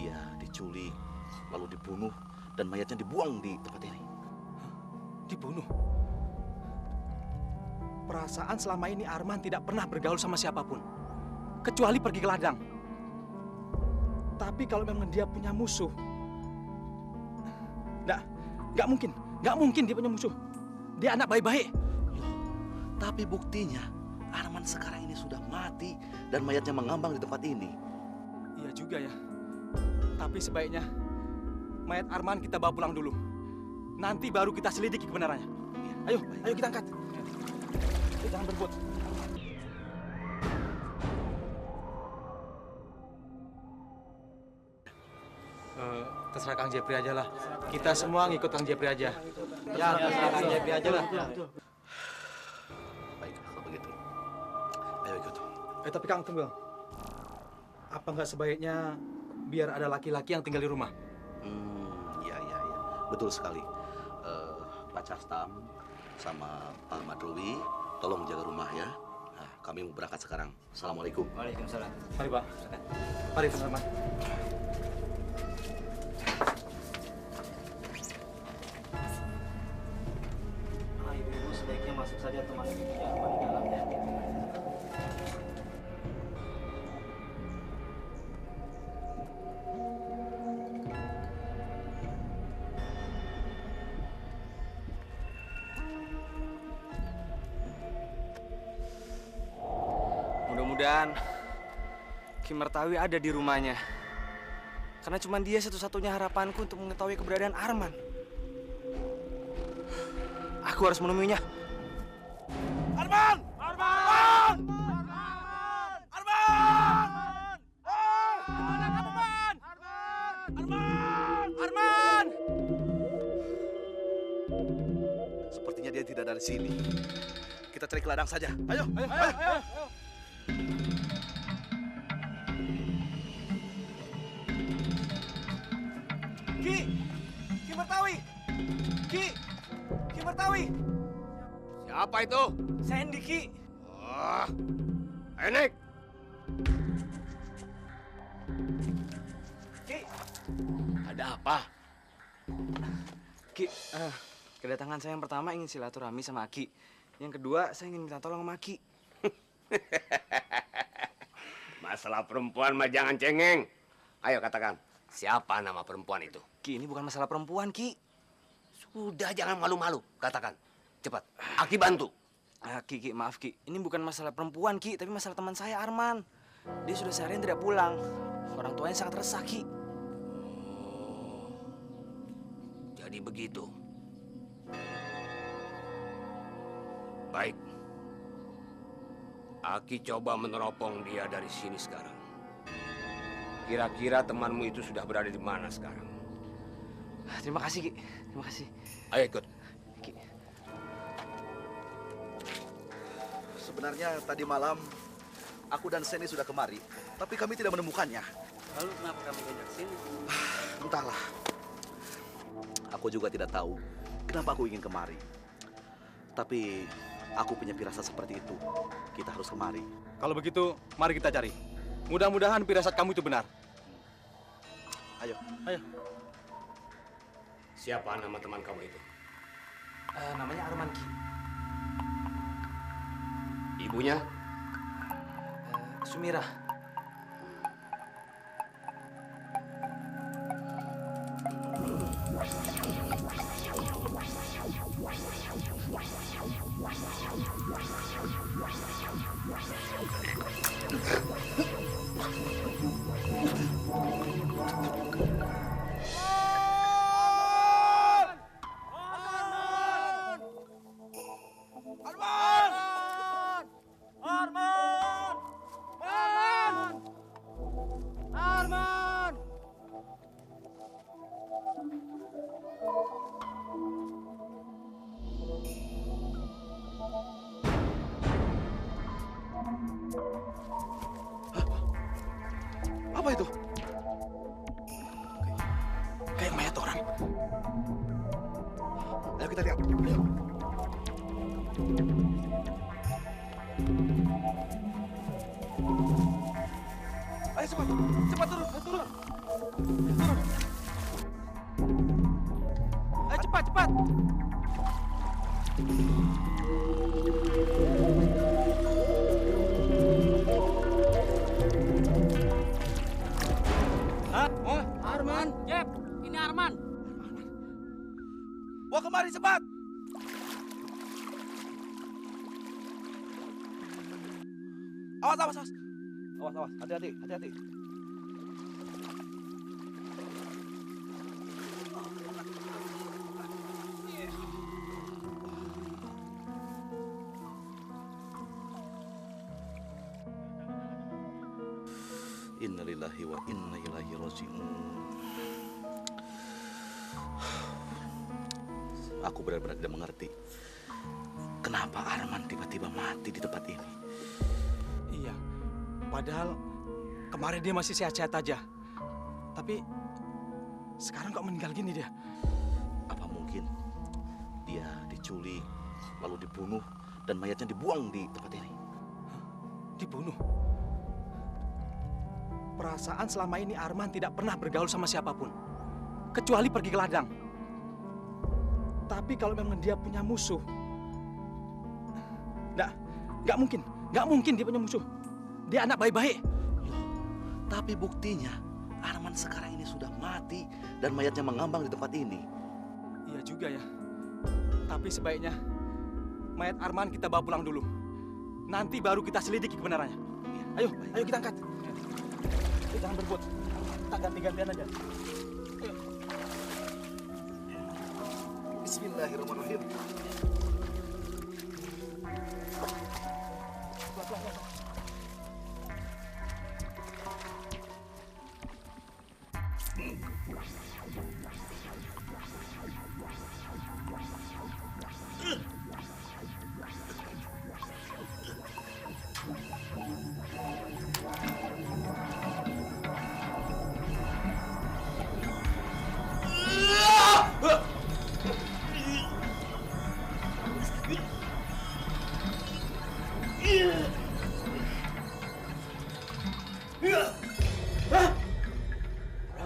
Dia diculik, lalu dibunuh, dan mayatnya dibuang di tempat ini. Dibunuh? Perasaan selama ini Arman tidak pernah bergaul sama siapapun, kecuali pergi ke ladang. Tapi kalau memang dia punya musuh, nggak mungkin dia punya musuh. Dia anak baik-baik. Loh, tapi buktinya Arman sekarang ini sudah mati dan mayatnya mengambang di tempat ini. Iya juga ya. Tapi sebaiknya mayat Arman kita bawa pulang dulu. Nanti baru kita selidiki kebenarannya. Ayo kita angkat. Jangan berebut. Terserah Kang Jepri aja lah. Kita semua ngikut Kang Jepri aja. Ya, terserah Kang Jepri aja lah. Baik, kalau begitu. Ayo ikut. Tapi Kang, tunggu. Apa nggak sebaiknya biar ada laki-laki yang tinggal di rumah? Iya. Betul sekali. Pak Castam sama Pak Madrowi, tolong jaga rumah ya. Nah, kami mau berangkat sekarang. Assalamualaikum. Waalaikumsalam. Mari Pak. Mari teman-teman. Ibu sebaiknya masuk saja teman ibu di dalam ya. Mudah-mudahan Ki Mertawi ada di rumahnya. Karena cuma dia satu-satunya harapanku untuk mengetahui keberadaan Arman. Aku harus menemuinya. Arman! Arman! Arman! Arman! Sepertinya dia tidak dari sini. Kita cari ke ladang saja. Ayo. Ki Mertawi! Ki Mertawi! Siapa itu? Sandy, Ki. Oh, Enek. Ki, Ada apa? Ki, kedatangan saya yang pertama ingin silaturahmi sama Ki. Yang kedua, saya ingin minta tolong sama Ki. Masalah perempuan mah jangan cengeng. Ayo katakan, siapa nama perempuan itu? Ki, ini bukan masalah perempuan, Ki. Sudah jangan malu-malu, katakan. Cepat, Aki bantu. Ki, maaf Ki. Ini bukan masalah perempuan Ki, tapi masalah teman saya Arman. Dia sudah seharian tidak pulang. Orang tuanya sangat resah Ki. Jadi begitu. Baik. Aki coba meneropong dia dari sini sekarang. Kira-kira temanmu itu sudah berada di mana sekarang? Terima kasih Ki. Terima kasih. Ayo ikut. Ki. Sebenarnya tadi malam aku dan Seni sudah kemari, tapi kami tidak menemukannya. Lalu kenapa kami diajak sini? Entahlah. Aku juga tidak tahu kenapa aku ingin kemari. Tapi aku punya firasat seperti itu. Kita harus kemari. Kalau begitu, mari kita cari. Mudah-mudahan firasat kamu itu benar. Ayo. Siapa nama teman kamu itu? Namanya Arman Ki. Ibunya? Sumirah. Apa itu? Kayak mayat orang. Ayo kita lihat. Ayo. Ayo cepat, cepat turun, turun. Ayo cepat, cepat. Hah? Oh, Arman, Jeb, ini Arman. bawa kemari cepat. Awas, awas, awas. Awas, awas, hati-hati, hati-hati. Innalillahi wa inna ilaihi raji'un. Aku benar-benar tidak mengerti kenapa Arman tiba-tiba mati di tempat ini. Iya, padahal kemarin dia masih sehat-sehat aja. Tapi sekarang kok meninggal gini dia? Apa mungkin dia diculik, lalu dibunuh, dan mayatnya dibuang di tempat ini? Dibunuh? Perasaan selama ini Arman tidak pernah bergaul sama siapapun, kecuali pergi ke ladang. Tapi kalau memang dia punya musuh, nggak mungkin dia punya musuh. Dia anak baik-baik. Loh, tapi buktinya Arman sekarang ini sudah mati dan mayatnya mengambang di tempat ini. Iya juga ya. Tapi sebaiknya mayat Arman kita bawa pulang dulu. Nanti baru kita selidiki kebenarannya. Ayo, ayo kita angkat. Ayo, jangan berebut. Kita ganti-gantian aja. Ayo. Bismillahirrahmanirrahim.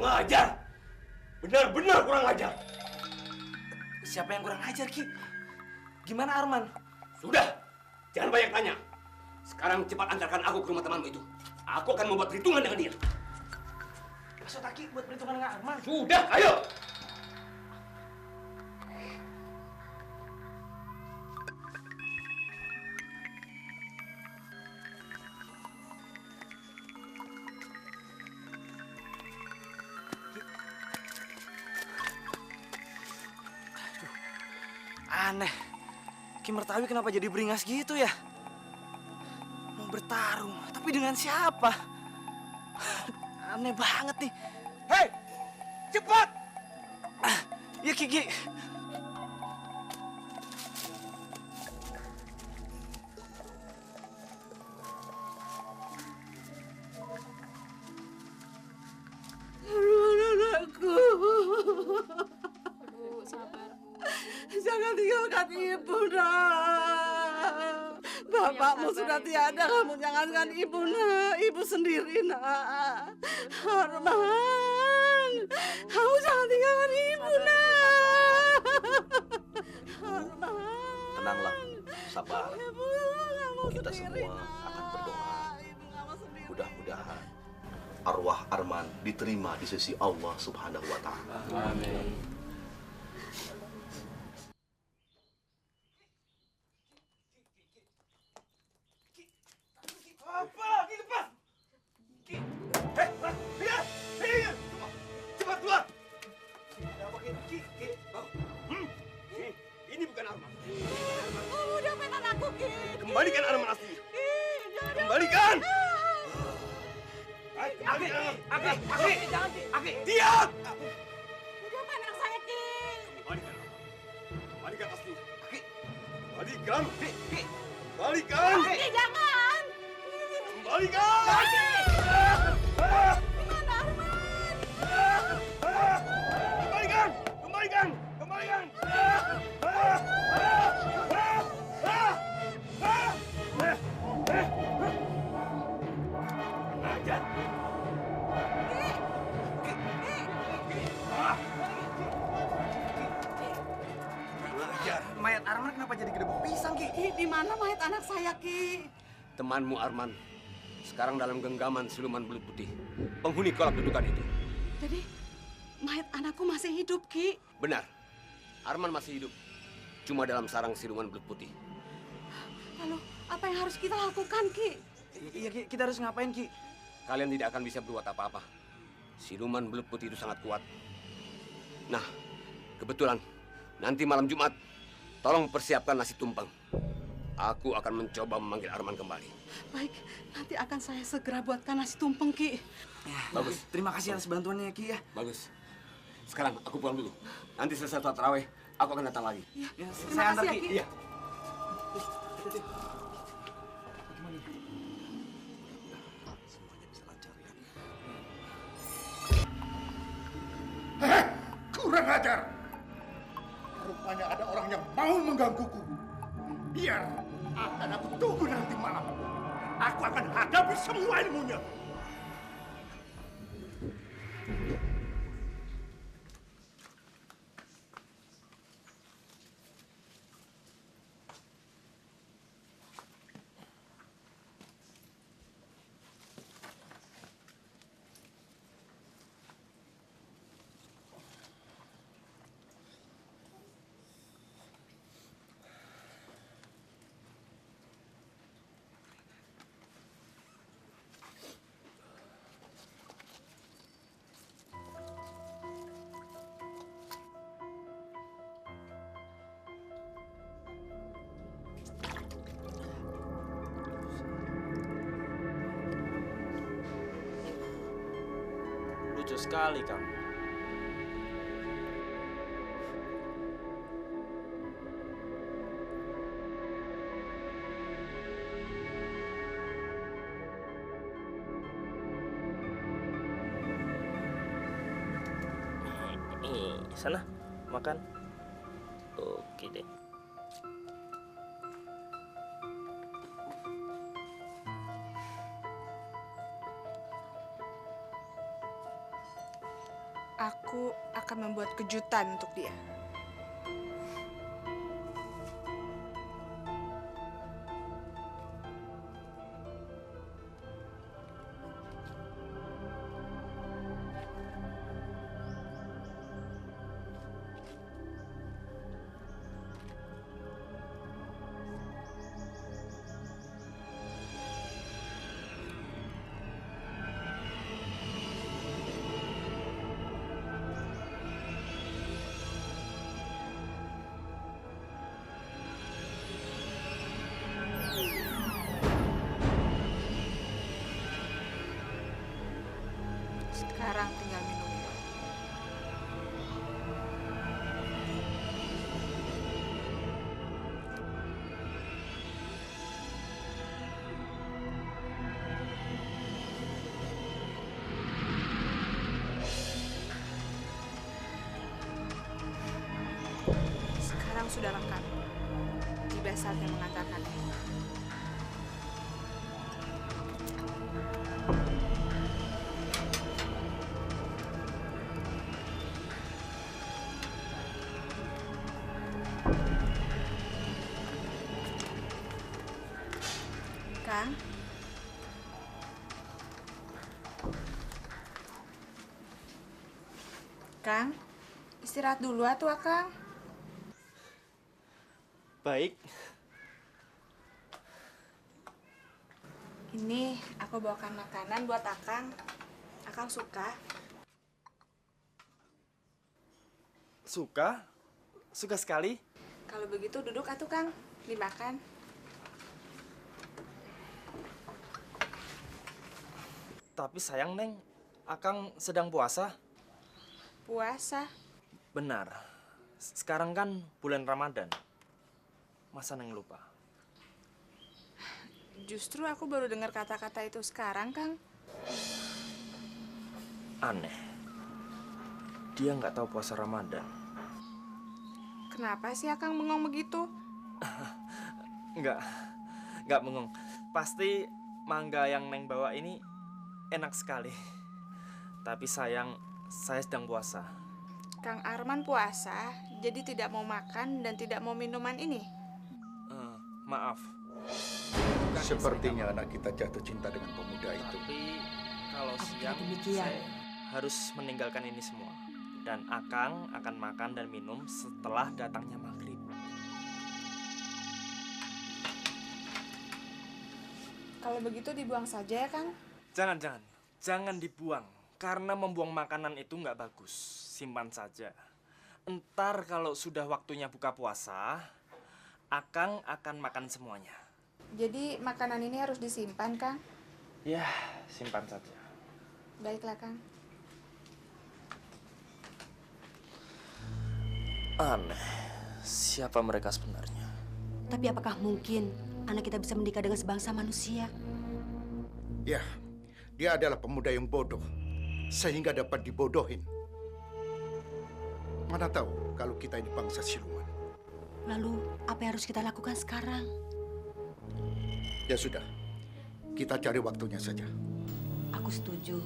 Kurang ajar. Benar-benar kurang ajar. Siapa yang kurang ajar, Ki? Gimana Arman? Sudah, jangan banyak tanya. Sekarang cepat antarkan aku ke rumah temanmu itu. Aku akan membuat perhitungan dengan dia. Maksud Aki buat perhitungan dengan Arman? Sudah, ayo. Aneh. Ki Mertawi kenapa jadi beringas gitu ya? Mau bertarung, tapi dengan siapa? Aneh banget nih. Hei, cepat! Ya Ki. Anakku, Bu, sabar. jangan tinggalkan ibu, nak. Bapakmu sudah tiada, kamu jangankan ibu, nak. Ibu sendiri, nak. Arman, kamu jangan tinggalkan ibu, nak. Arman. Tenanglah, sabar. Ibu, kamu Kita sendiri, semua nak. akan berdoa. Ibu kamu sendiri. Mudah-mudahan arwah Arman diterima di sisi Allah Subhanahu wa Ta'ala. Amin. Apa lagi lepas? Cepat keluar. Ini bukan Arman. Kamu udah mainan aku, Ki. Kembalikan Arman aslinya. Ki, jangan. Kembalikan. Jangan, Ki. Diam. Udah main anak saya, Ki. Kembalikan. Kembalikan aslinya. Kembalikan. Kembalikan. Ki, jangan. Kembalikan. Gimana, Arman? Kembalikan. Kembalikan. Kembalikan. Ajar. mana mayat anak saya, Ki? Temanmu Arman sekarang dalam genggaman siluman belut putih, penghuni kolam dudukan itu. Jadi, mayat anakku masih hidup, Ki. Benar, Arman masih hidup, cuma dalam sarang siluman belut putih. Lalu, apa yang harus kita lakukan, Ki? Iya, Ki, kita harus ngapain, Ki? Kalian tidak akan bisa berbuat apa-apa. Siluman belut putih itu sangat kuat. Nah, kebetulan nanti malam Jumat, tolong persiapkan nasi tumpeng. Aku akan mencoba memanggil Arman kembali. Baik, nanti akan saya segera buatkan nasi tumpeng, Ki. Ya, Bagus. Terima kasih atas bantuannya, Ki ya. Bagus. Sekarang aku pulang dulu. Nanti selesai sholat tarawih, aku akan datang lagi. Ya, Ya, terima saya antar, kasih ya, Ki. Ki. Iya. Semuanya bisa lancar ya. Kurang ajar. Rupanya ada orang yang mau menggangguku. Biar akan aku tunggu nanti malam. Aku akan hadapi semua ilmunya. Lucu sekali kamu. Sana, makan. Oke deh. Aku akan membuat kejutan untuk dia. Sekarang tinggal minumnya. Sekarang sudah lengkap. Tiba saatnya mengantarkannya. Kang. Kang, istirahat dulu atuh, Kang. Baik. Ini aku bawakan makanan buat Akang. Akang suka? Suka? Suka sekali. Kalau begitu duduk atuh, Kang. Dimakan. Tapi sayang, Neng. Akang sedang puasa. Puasa. Benar. Sekarang kan bulan Ramadan. Masa Neng lupa? Justru aku baru dengar kata-kata itu sekarang, Kang. Aneh. Dia nggak tahu puasa Ramadan. Kenapa sih Akang bengong begitu? Nggak bengong. Pasti mangga yang Neng bawa ini enak sekali. Tapi sayang, saya sedang puasa. Kang Arman puasa, jadi tidak mau makan dan tidak mau minuman ini. Maaf. Bukan Sepertinya anak kita jatuh cinta dengan pemuda itu. Tapi kalau Apakah siang demikian? saya harus meninggalkan ini semua. Dan Akang akan makan dan minum setelah datangnya maghrib. Kalau begitu dibuang saja ya, Kang? Jangan dibuang. Karena membuang makanan itu nggak bagus. Simpan saja. Entar kalau sudah waktunya buka puasa, Akang akan makan semuanya. Jadi makanan ini harus disimpan, Kang? Ya, simpan saja. Baiklah, Kang. Aneh, siapa mereka sebenarnya? Tapi apakah mungkin anak kita bisa menikah dengan sebangsa manusia? Ya, dia adalah pemuda yang bodoh, sehingga dapat dibodohin. Mana tahu kalau kita ini bangsa siluman. Lalu apa yang harus kita lakukan sekarang? Ya sudah, kita cari waktunya saja. Aku setuju.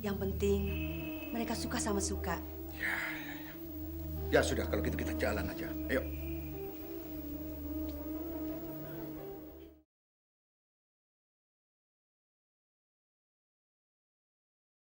Yang penting mereka suka sama suka. Ya sudah, kalau gitu kita jalan aja. Ayo.